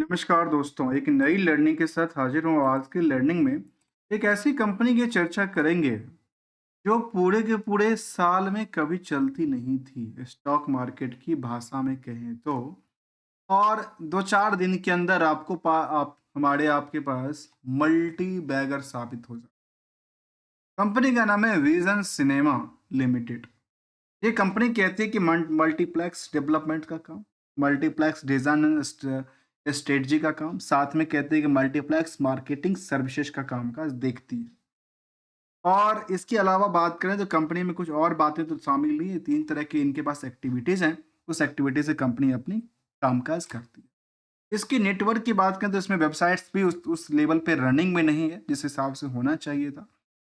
नमस्कार दोस्तों, एक नई लर्निंग के साथ हाजिर हूँ। आज की लर्निंग में एक ऐसी कंपनी की चर्चा करेंगे जो पूरे के पूरे साल में कभी चलती नहीं थी, स्टॉक मार्केट की भाषा में कहें तो। और 2-4 दिन के अंदर आप हमारे आपके पास मल्टी बैगर साबित हो जाए। कंपनी का नाम है विजन सिनेमा लिमिटेड। ये कंपनी कहती है कि मल्टीप्लेक्स डेवलपमेंट का काम, मल्टीप्लेक्स डिजाइन एंड स्ट्रेटजी का काम, साथ में कहते हैं कि मल्टीप्लेक्स मार्केटिंग सर्विसेज का काम काज देखती है। और इसके अलावा बात करें तो कंपनी में कुछ और बातें तो शामिल नहीं है। 3 तरह की इनके पास एक्टिविटीज हैं। उस एक्टिविटी से कंपनी अपनी कामकाज करती है। इसकी नेटवर्क की बात करें तो इसमें वेबसाइट्स भी उस लेवल पे रनिंग में नहीं है जिस हिसाब से होना चाहिए था।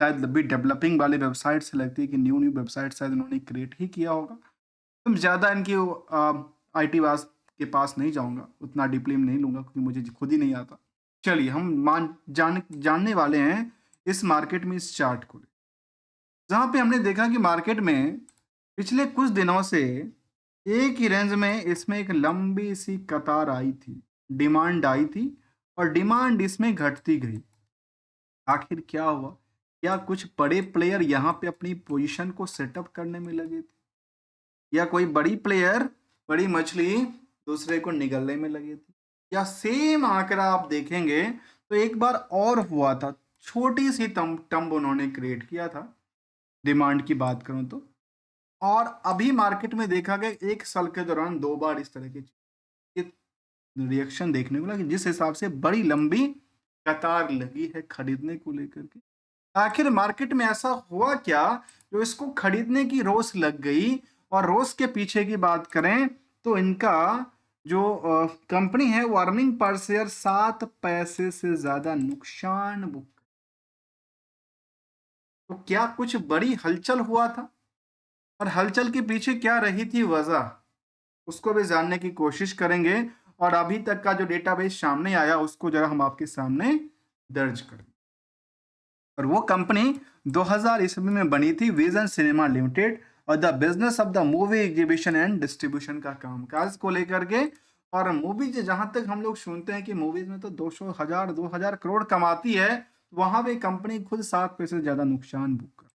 शायद अभी डेवलपिंग वाले वेबसाइट से लगती है कि न्यू न्यू वेबसाइट शायद उन्होंने क्रिएट ही किया होगा। तुम ज़्यादा इनकी आईटी वास के पास नहीं जाऊंगा, उतना डीपली में नहीं लूंगा क्योंकि मुझे खुद ही नहीं आता। चलिए हम जानने वाले हैं इस मार्केट में, इस चार्ट को, जहाँ पे हमने देखा कि मार्केट में पिछले कुछ दिनों से एक ही रेंज में इसमें एक लंबी सी कतार आई थी, डिमांड आई थी और डिमांड इसमें घटती गई। आखिर क्या हुआ? क्या कुछ बड़े प्लेयर यहाँ पे अपनी पोजीशन को सेटअप करने में लगे थे, या कोई बड़ी प्लेयर, बड़ी मछली दूसरे को निगलने में लगी थी, या सेम आंकड़ा आप देखेंगे तो एक बार और हुआ था। छोटी सी टम्ब उन्होंने क्रिएट किया था, डिमांड की बात करूं तो। और अभी मार्केट में देखा गया एक साल के दौरान 2 बार इस तरह के रिएक्शन देखने को लगा, जिस हिसाब से बड़ी लंबी कतार लगी है खरीदने को लेकर के। आखिर मार्केट में ऐसा हुआ क्या जो इसको खरीदने की रोष लग गई? और रोष के पीछे की बात करें तो इनका जो कंपनी है वो अर्निंग पर शेयर 7 पैसे से ज्यादा नुकसान बुक। तो क्या कुछ बड़ी हलचल हुआ था? और हलचल के पीछे क्या रही थी वजह, उसको भी जानने की कोशिश करेंगे। और अभी तक का जो डेटाबेस सामने आया उसको जरा हम आपके सामने दर्ज करें। और वो कंपनी 2000 ईस्वी में बनी थी, विजन सिनेमा लिमिटेड, और the business of the movie exhibition and distribution का कामकाज को लेकर के। और मूवीज जहां तक हम लोग सुनते हैं कि मूवीज में तो 200,000 करोड़ कमाती है, वहां पे कंपनी खुद 7 पैसे ज्यादा नुकसान बुक कर।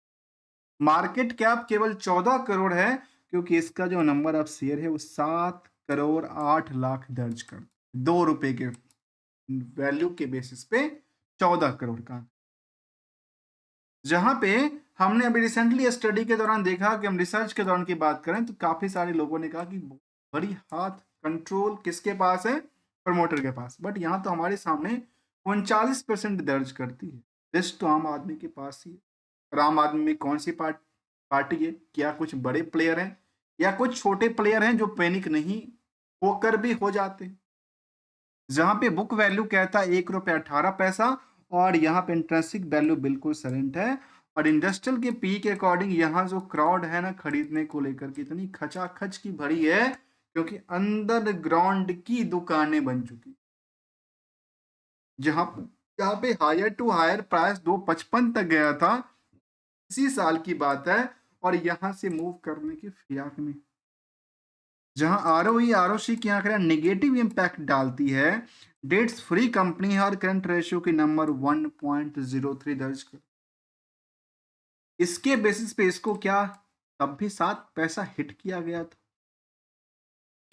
मार्केट कैप केवल 14 करोड़ है, क्योंकि इसका जो नंबर ऑफ शेयर है वो 7 करोड़ 8 लाख दर्ज कर, ₹2 के वैल्यू के बेसिस पे 14 करोड़ का। जहां पे हमने अभी रिसेंटली स्टडी के दौरान देखा कि हम रिसर्च के दौरान की बात करें तो काफी सारे लोगों ने कहा कि बड़ी हाथ कंट्रोल किसके पास है? प्रमोटर के पास। बट यहाँ तो हमारे सामने 39% दर्ज करती है। रिस्क तो आम आदमी के पास ही है। और आम आदमी में कौन सी पार्टी है? क्या कुछ बड़े प्लेयर हैं या कुछ छोटे प्लेयर हैं जो पैनिक नहीं होकर भी हो जाते हैं? जहां पे बुक वैल्यू कहता है ₹1.18, और यहाँ पे इंट्रेंसिक वैल्यू बिल्कुल सरेंट है। और इंडस्ट्रियल के पी के अकॉर्डिंग यहाँ जो क्राउड है ना खरीदने को लेकर के, इतनी खचाखच की भरी है क्योंकि अंडर ग्राउंड की दुकानें बन चुकी। जहां जहाँ पे हायर टू हायर प्राइस 255 तक गया था, इसी साल की बात है। और यहाँ से मूव करने की फिराक में, जहां आरओई आरओसी की आंकड़ा नेगेटिव इंपैक्ट डालती है, डेट्स फ्री कंपनी है और करंट रेशियो की नंबर 1.03 दर्ज कर। इसके बेसिस पे इसको क्या तब भी 7 पैसा हिट किया गया था।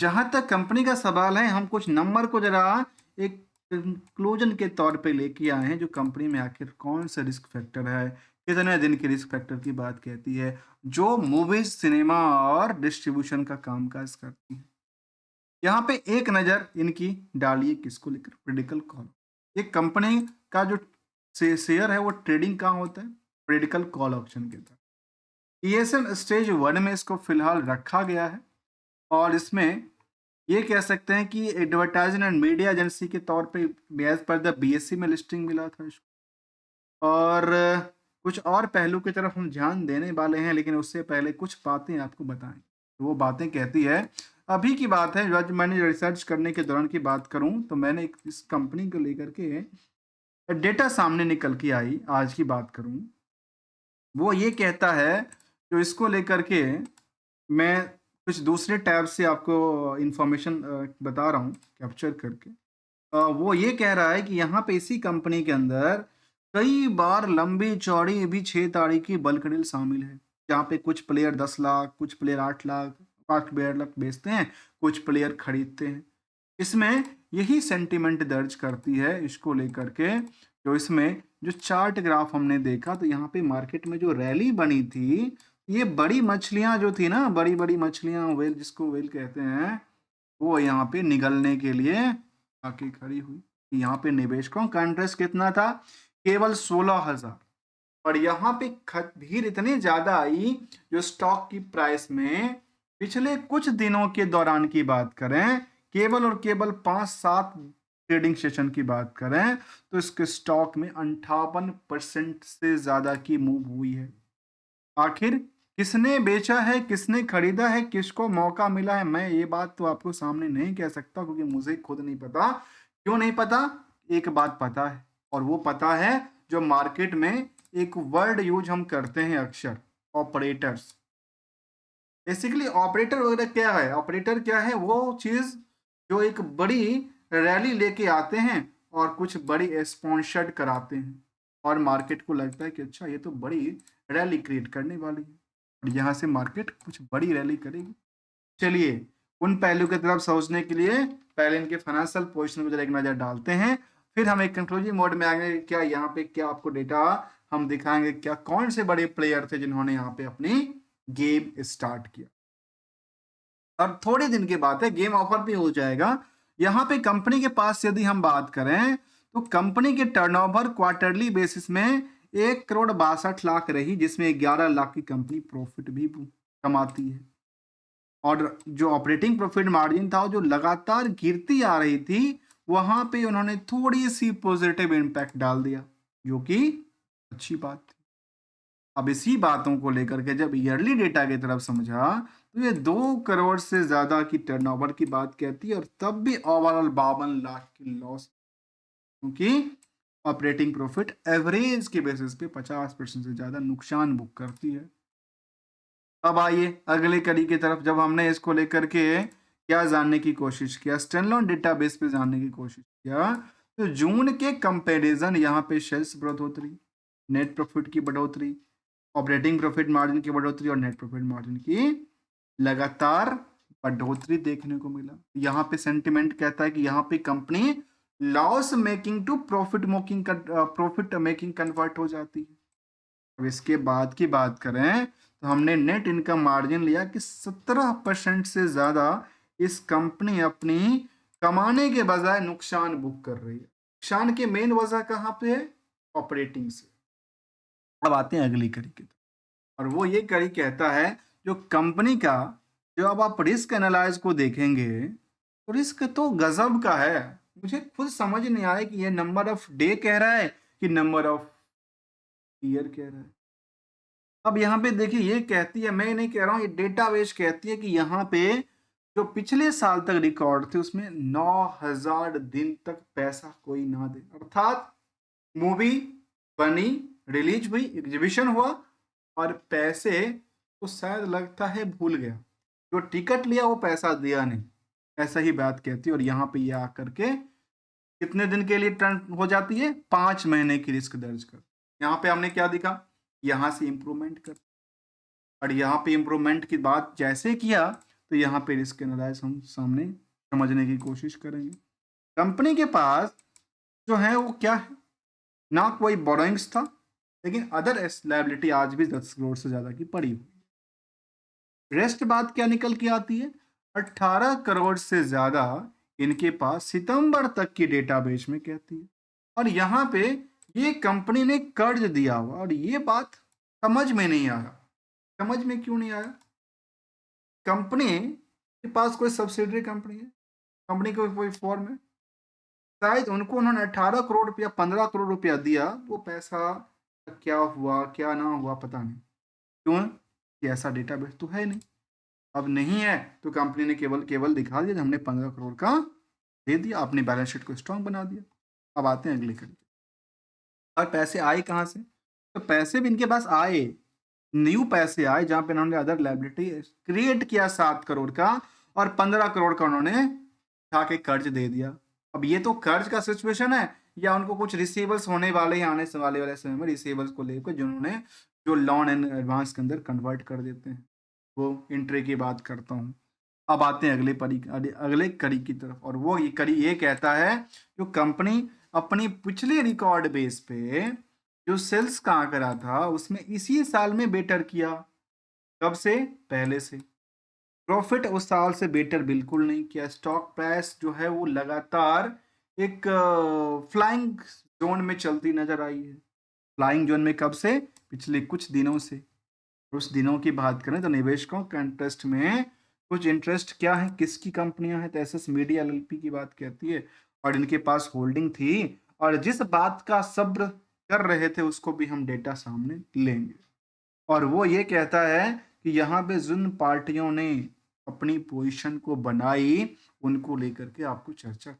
जहां तक कंपनी का सवाल है, हम कुछ नंबर को जरा एक कंक्लूजन के तौर पे लेके आए हैं, जो कंपनी में आखिर कौन सा रिस्क फैक्टर है, कितने दिन के रिस्क फैक्टर की बात कहती है, जो मूवीज सिनेमा और डिस्ट्रीब्यूशन का कामकाज करती है। यहाँ पे एक नज़र इनकी डालिए किसको लेकर? प्रेडिकल कॉल। एक कंपनी का जो शेयर है वो ट्रेडिंग कहाँ होता है? प्रेडिकल कॉल ऑप्शन के तहत। ईएसएन स्टेज 1 में इसको फिलहाल रखा गया है। और इसमें ये कह सकते हैं कि एडवर्टाइजिंग एंड मीडिया एजेंसी के तौर पे एज पर द बीएससी में लिस्टिंग मिला था इसको। और कुछ और पहलू की तरफ हम ध्यान देने वाले हैं, लेकिन उससे पहले कुछ बातें आपको बताएं। तो वो बातें कहती है, अभी की बात है, जो मैंने रिसर्च करने के दौरान की बात करूं तो मैंने इस कंपनी को लेकर के डेटा सामने निकल के आई, आज की बात करूं, वो ये कहता है, जो इसको लेकर के मैं कुछ दूसरे टैब से आपको इंफॉर्मेशन बता रहा हूं कैप्चर करके। वो ये कह रहा है कि यहाँ पे इसी कंपनी के अंदर कई बार लंबी चौड़ी भी 6 तारीख की बल्क डील शामिल है, जहाँ पे कुछ प्लेयर 10 लाख, कुछ प्लेयर 8 लाख, 8 लाख बेचते हैं, कुछ प्लेयर खरीदते हैं। इसमें यही सेंटिमेंट दर्ज करती है इसको लेकर के, जो इसमें जो चार्ट ग्राफ हमने देखा तो यहाँ पे मार्केट में जो रैली बनी थी, ये बड़ी मछलियां जो थी ना, बड़ी बड़ी मछलियां, वेल जिसको वेल कहते हैं, वो यहाँ पे निगलने के लिए आके खड़ी हुई। यहाँ पे निवेशकों का इंटरेस्ट कितना था? केवल 16,000। और यहाँ पे भीड़ इतनी ज्यादा आई, जो स्टॉक की प्राइस में पिछले कुछ दिनों के दौरान की बात करें, केवल और केवल 5-7 ट्रेडिंग सेशन की बात करें, तो इसके स्टॉक में 58% से ज्यादा की मूव हुई है। आखिर किसने बेचा है, किसने खरीदा है, किसको मौका मिला है, मैं ये बात तो आपको सामने नहीं कह सकता, क्योंकि मुझे खुद नहीं पता। क्यों नहीं पता? एक बात पता है, और वो पता है जो मार्केट में एक वर्ड यूज हम करते हैं अक्सर, ऑपरेटर्स। बेसिकली ऑपरेटर वगैरह क्या है? ऑपरेटर क्या है? वो चीज जो एक बड़ी रैली लेके आते हैं और कुछ बड़ी स्पॉन्सर्ड कराते हैं, और मार्केट को लगता है कि अच्छा ये तो बड़ी रैली क्रिएट करने वाली है, और यहाँ से मार्केट कुछ बड़ी रैली करेगी। चलिए उन पहलू की तरफ सोचने के लिए पहले इनके फाइनेंशियल पोजीशन को जरा एक नजर डालते हैं, फिर हम एक कंक्लूजिव मोड में आएंगे। क्या यहाँ पे क्या आपको डेटा हम दिखाएंगे, क्या कौन से बड़े प्लेयर थे जिन्होंने यहाँ पे अपनी गेम स्टार्ट किया। और थोड़े दिन के बाद है गेम ऑफर भी हो जाएगा। यहाँ पे कंपनी के पास यदि हम बात करें, तो कंपनी के टर्नओवर क्वार्टरली बेसिस में 1,62,00,000 रही, जिसमें 11 लाख की कंपनी प्रॉफिट भी कमाती है। और जो ऑपरेटिंग प्रॉफिट मार्जिन था, जो लगातार गिरती आ रही थी, वहां पे उन्होंने थोड़ी सी पॉजिटिव इम्पैक्ट डाल दिया, जो कि अच्छी बात थी। अब इसी बातों को लेकर के जब ईयरली डेटा की तरफ समझा, तो ये 2 करोड़ से ज्यादा की टर्नओवर की बात कहती है, और तब भी ओवरऑल 52 लाख की लॉस, क्योंकि ऑपरेटिंग प्रॉफिट एवरेज के बेसिस पे 50% से ज्यादा नुकसान बुक करती है। अब आइए अगले कड़ी की तरफ, जब हमने इसको लेकर के क्या जानने की कोशिश किया, स्टैंडअलोन डेटाबेस पे जानने की कोशिश किया, तो जून के कंपैरिजन यहाँ पे सेल्स बढ़ोतरी, नेट प्रॉफिट की बढ़ोतरी, ऑपरेटिंग प्रॉफिट मार्जिन की बढ़ोतरी और नेट प्रॉफिट मार्जिन की लगातार बढ़ोतरी देखने को मिला। यहाँ पे सेंटिमेंट कहता है कि यहाँ पे company loss making to profit making convert हो जाती है। अब इसके बाद की बात करें, तो हमने नेट इनकम मार्जिन लिया कि 17% से ज्यादा इस कंपनी अपनी कमाने के बजाय नुकसान बुक कर रही है। नुकसान की मेन वजह कहाँ पे है? ऑपरेटिंग से। अब आते हैं अगली कड़ी की तरफ, और वो ये कड़ी कहता है जो कंपनी का, जो अब आप रिस्क एनालाइज को देखेंगे, तो रिस्क तो गजब का है। मुझे खुद समझ नहीं आया कि ये नंबर ऑफ डे कह रहा है कि नंबर ऑफ ईयर कह रहा है। अब यहाँ पे देखिए, ये कहती है, मैं नहीं कह रहा हूँ, ये डेटाबेस कहती है कि यहाँ पे जो पिछले साल तक रिकॉर्ड थे, उसमें 9,000 दिन तक पैसा कोई ना दे। अर्थात मूवी बनी, रिलीज हुई, एग्जीबिशन हुआ, और पैसे तो शायद लगता है भूल गया, जो टिकट लिया वो पैसा दिया नहीं, ऐसा ही बात कहती है। और यहाँ पे ये आकर के कितने दिन के लिए टर्न हो जाती है? 5 महीने की रिस्क दर्ज कर। यहाँ पे हमने क्या दिखा? यहाँ से इंप्रूवमेंट कर, और यहाँ पे इंप्रूवमेंट की बात जैसे किया, तो यहाँ पे रिस्क एनालाइज हम सामने समझने की कोशिश करेंगे। कंपनी के पास जो है वो क्या है? ना कोई बोरोइंग्स था, लेकिन अदर लायबिलिटी आज भी 10 करोड़ से ज्यादा की पड़ी हुई। रेस्ट बात क्या निकल के आती है? 18 करोड़ से ज्यादा इनके पास सितंबर तक की डेटाबेस में कहती है। और यहाँ पे ये कंपनी ने कर्ज दिया हुआ, और ये बात समझ में नहीं आया। समझ में क्यों नहीं आया? कंपनी के पास कोई सब्सिडरी कंपनी है, कंपनी को कोई फॉर्म है, शायद उनको उन्होंने 18 करोड़ रुपया, 15 करोड़ रुपया दिया, वो पैसा क्या हुआ क्या ना हुआ पता नहीं। क्यों? कि ऐसा डेटाबेस तो है नहीं। अब नहीं है तो कंपनी ने केवल केवल दिखा दिया, हमने 15 करोड़ का दे दिया, अपनी बैलेंस शीट को स्ट्रांग बना दिया। अब आते हैं अगले कड़ी, और पैसे आए कहाँ से? तो पैसे भी इनके पास आए, न्यू पैसे आए, जहां पे उन्होंने अदर लायबिलिटी क्रिएट किया 7 करोड़ का, और 15 करोड़ का उन्होंने उठा के कर्ज दे दिया। अब ये तो कर्ज का सिचुएशन है, या उनको कुछ रिसीवेबल्स होने वाले हैं आने से वाले समय में, रिसीवेबल्स को लेकर जिन्होंने जो लोन एंड एडवांस के अंदर कन्वर्ट कर देते हैं। वो इंट्री की बात करता हूँ। अब आते हैं अगले कड़ी की तरफ, और वो ये कड़ी ये कहता है, जो कंपनी अपनी पिछले रिकॉर्ड बेस पे जो सेल्स का आंकड़ा था उसमें इसी साल में बेटर किया। कब से? पहले से। प्रॉफिट उस साल से बेटर बिल्कुल नहीं किया। स्टॉक प्राइस जो है वो लगातार एक फ्लाइंग जोन में चलती नजर आई है। फ्लाइंग जोन में कब से? पिछले कुछ दिनों से। उस दिनों की बात करें तो निवेशकों का इंटरेस्ट में कुछ इंटरेस्ट क्या है, किसकी कंपनियां हैं? तो एसएस मीडिया एलएलपी की बात कहती है, और इनके पास होल्डिंग थी, और जिस बात का सब्र कर रहे थे उसको भी हम डेटा सामने लेंगे। और वो ये कहता है कि यहाँ पे जिन पार्टियों ने अपनी पोजीशन को बनाई उनको लेकर के आपको चर्चा।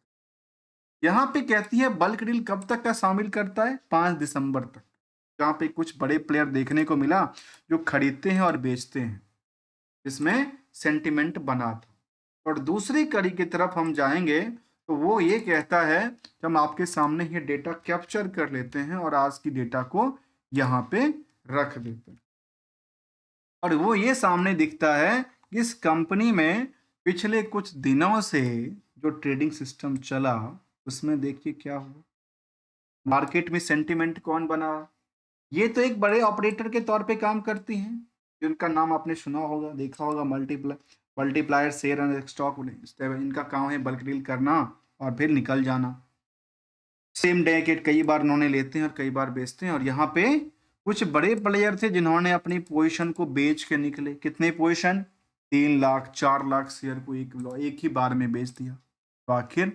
यहाँ पे कहती है बल्क डील कब तक का शामिल करता है? 5 दिसंबर तक। जहाँ पे कुछ बड़े प्लेयर देखने को मिला जो खरीदते हैं और बेचते हैं, इसमें सेंटिमेंट बना था। और दूसरी कड़ी की तरफ हम जाएंगे तो वो ये कहता है कि हम आपके सामने ये डेटा कैप्चर कर लेते हैं और आज की डेटा को यहाँ पे रख देते हैं, और वो ये सामने दिखता है कि इस कंपनी में पिछले कुछ दिनों से जो ट्रेडिंग सिस्टम चला उसमें देखिए क्या हुआ। मार्केट में सेंटिमेंट कौन बना? ये तो एक बड़े ऑपरेटर के तौर पे काम करती हैं, जिनका नाम आपने सुना होगा, देखा होगा, मल्टीप्लायर शेयर एंड स्टॉक। इनका काम है बल्क डील करना और फिर निकल जाना। सेम डे के कई बार उन्होंने लेते हैं और कई बार बेचते हैं, और यहाँ पे कुछ बड़े प्लेयर थे जिन्होंने अपनी पोजीशन को बेच के निकले। कितने पोजीशन? 3 लाख 4 लाख शेयर को एक ही बार में बेच दिया। तो आखिर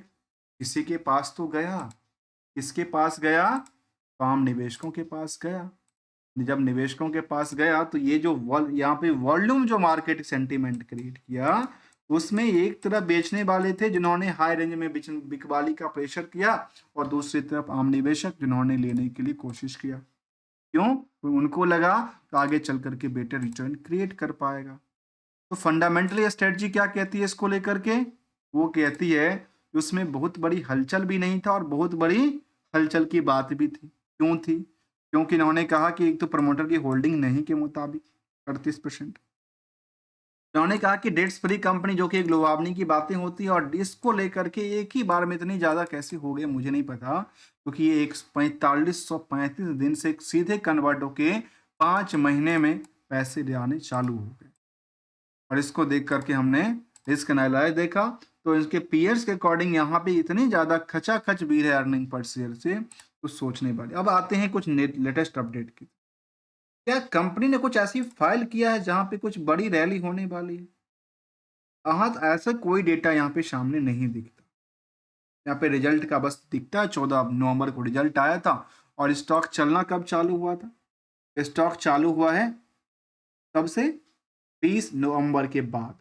किसी के पास तो गया। किसके पास गया? काम निवेशकों के पास गया। जब निवेशकों के पास गया तो ये जो यहाँ पे वॉल्यूम जो मार्केट सेंटीमेंट क्रिएट किया, उसमें एक तरफ बेचने वाले थे जिन्होंने हाई रेंज में बिकवाली का प्रेशर किया, और दूसरी तरफ आम निवेशक जिन्होंने लेने के लिए कोशिश किया। क्यों? तो उनको लगा तो आगे चल करके बेटर रिटर्न क्रिएट कर पाएगा। तो फंडामेंटली स्ट्रेटजी क्या कहती है इसको लेकर के? वो कहती है कि उसमें बहुत बड़ी हलचल भी नहीं था और बहुत बड़ी हलचल की बात भी थी। क्यों थी? क्योंकि इन्होंने कहा कि एक तो प्रमोटर की होल्डिंग नहीं के मुताबिक 38%। उन्होंने कहा कि डेट्स फ्री कंपनी, जो कि एक लुभावनी की बातें होती है, और इसको लेकर के एक ही बार में इतनी ज्यादा कैसे हो गए मुझे नहीं पता, क्योंकि ये 4535 दिन से सीधे कन्वर्ट होके 5 महीने में पैसे आने चालू हो गए। और इसको देख करके हमने रिस्क एनालाइज देखा, तो इसके पीयर्स के अकॉर्डिंग यहाँ पे इतनी ज्यादा खचाखच भीड़ है अर्निंग पर शेयर से, तो सोचने वाले। अब आते हैं कुछ लेटेस्ट अपडेट की। क्या कंपनी ने कुछ ऐसी फाइल किया है जहां पे कुछ बड़ी रैली होने वाली है? हाँ, तो ऐसा कोई डेटा यहाँ पे सामने नहीं दिखता। यहाँ पे रिजल्ट का बस दिखता है, 14 नवंबर को रिजल्ट आया था। और स्टॉक चलना कब चालू हुआ था? स्टॉक चालू हुआ है कब से? 20 नवंबर के बाद।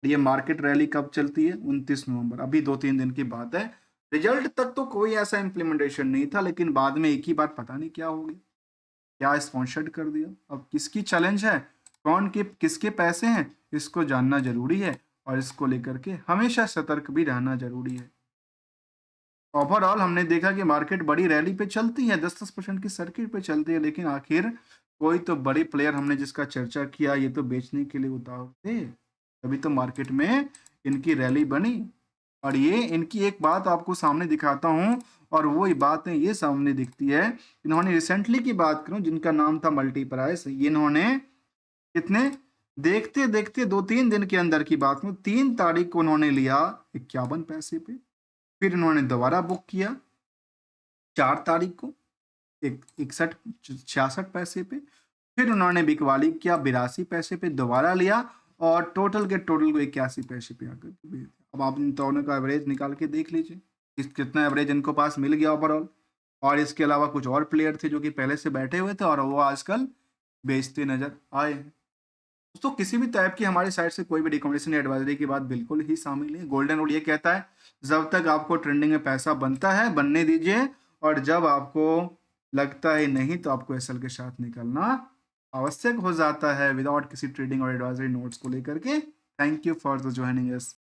ये मार्केट रैली कब चलती है? 29 नवंबर, अभी 2-3 दिन की बात है। रिजल्ट तक तो कोई ऐसा इम्प्लीमेंटेशन नहीं था, लेकिन बाद में एक ही बार पता नहीं क्या हो गया, क्या स्पॉन्सर्ड कर दिया। अब किसकी चैलेंज है, कौन के किसके पैसे हैं, इसको जानना जरूरी है, और इसको लेकर के हमेशा सतर्क भी रहना जरूरी है। ओवरऑल हमने देखा कि मार्केट बड़ी रैली पे चलती है, 10-10% की सर्किट पे चलती है, लेकिन आखिर कोई तो बड़े प्लेयर हमने जिसका चर्चा किया, ये तो बेचने के लिए उतावल थे, तभी तो मार्केट में इनकी रैली बनी। और ये इनकी एक बात आपको सामने दिखाता हूं, और वो बातें ये सामने दिखती है। इन्होंने रिसेंटली की बात करूं, जिनका नाम था मल्टीप्राइस, ये इन्होंने कितने, देखते देखते 2-3 दिन के अंदर की बात में 3 तारीख को उन्होंने लिया 51 पैसे पे। फिर इन्होंने दोबारा बुक किया 4 तारीख को 66 पैसे पे। फिर उन्होंने बिकवाली किया 82 पैसे पे, दोबारा लिया, और टोटल के टोटल को 81 पैसे पे आकर के बेच दिया। अब आप इन दोनों का एवरेज निकाल के देख लीजिए, कितना एवरेज इनको पास मिल गया ओवरऑल। और इसके अलावा कुछ और प्लेयर थे जो कि पहले से बैठे हुए थे, और वो आजकल बेचते नजर आए हैं। दोस्तों, किसी भी टाइप की हमारी साइड से कोई भी रिकमेंडेशन या एडवाइजरी की बात बिल्कुल ही शामिल नहीं है। गोल्डन रूल ये कहता है, जब तक आपको ट्रेंडिंग में पैसा बनता है बनने दीजिए, और जब आपको लगता है नहीं तो आपको एसएल के साथ निकलना आवश्यक हो जाता है, विदाउट किसी ट्रेडिंग और एडवाइजरी नोट्स को लेकर के। Thank you for the joining us.